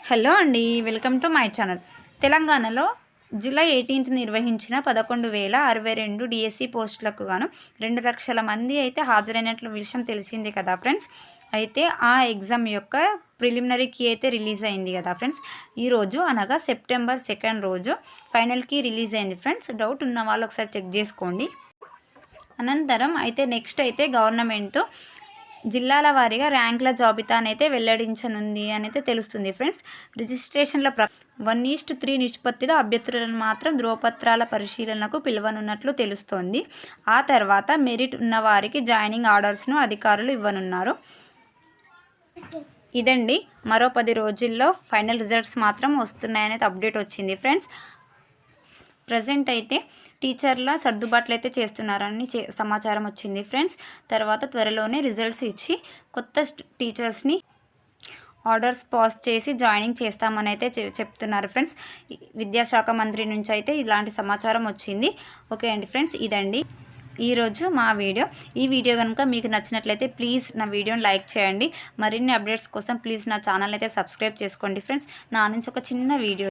Hello అండి, welcome to my channel. తెలంగాణలో July 18th నిర్వహించిన 11,062 డిఎస్సి పోస్టులకు గాను 2 లక్షల మంది అయితే హాజరైనట్లు విషయం తెలిసిందే కదా ఫ్రెండ్స్. అయితే ఆ ఎగ్జామ్ యొక్క ప్రిలిమినరీ కీ అయితే రిలీజ్ అయింది కదా ఫ్రెండ్స్. ఈరోజు అనగా సెప్టెంబర్ 2 రోజు ఫైనల్ కీ రిలీజ్ అయింది ఫ్రెండ్స్. డౌట్ ఉన్న వాళ్ళు ఒకసారి చెక్ చేసుకోండి. అనంతరం అయితే నెక్స్ట్ అయితే గవర్నమెంట్ జిల్లాల వారీగా ర్యాంకుల జాబితానైతే వెల్లడించనుంది అని అయితే తెలుస్తుంది ఫ్రెండ్స్. రిజిస్ట్రేషన్ల 1:3 నిష్పత్తిలో అభ్యర్థులను మాత్రం ధ్రువపత్రాల పరిశీలనకు పిలువనున్నట్లు తెలుస్తోంది. ఆ తర్వాత మెరిట్ ఉన్న వారికి జాయినింగ్ ఆర్డర్స్ను అధికారులు ఇవ్వనున్నారు. ఇదండి, మరో 10 రోజుల్లో ఫైనల్ రిజల్ట్స్ మాత్రం వస్తున్నాయనేది అప్డేట్ వచ్చింది ఫ్రెండ్స్. ప్రజెంట్ అయితే టీచర్ల సర్దుబాట్లు అయితే చేస్తున్నారని సమాచారం వచ్చింది ఫ్రెండ్స్. తర్వాత త్వరలోనే రిజల్ట్స్ ఇచ్చి కొత్త టీచర్స్ని ఆర్డర్స్ పాస్ చేసి జాయినింగ్ చేస్తామని అయితే చెప్తున్నారు ఫ్రెండ్స్. విద్యాశాఖ మంత్రి నుంచి అయితే ఇలాంటి సమాచారం వచ్చింది. ఓకే అండి ఫ్రెండ్స్, ఇదండి ఈరోజు మా వీడియో. ఈ వీడియో కనుక మీకు నచ్చినట్లయితే ప్లీజ్ నా వీడియోని లైక్ చేయండి. మరిన్ని అప్డేట్స్ కోసం ప్లీజ్ నా ఛానల్ అయితే సబ్స్క్రైబ్ చేసుకోండి ఫ్రెండ్స్. నా నుంచి ఒక చిన్న వీడియో.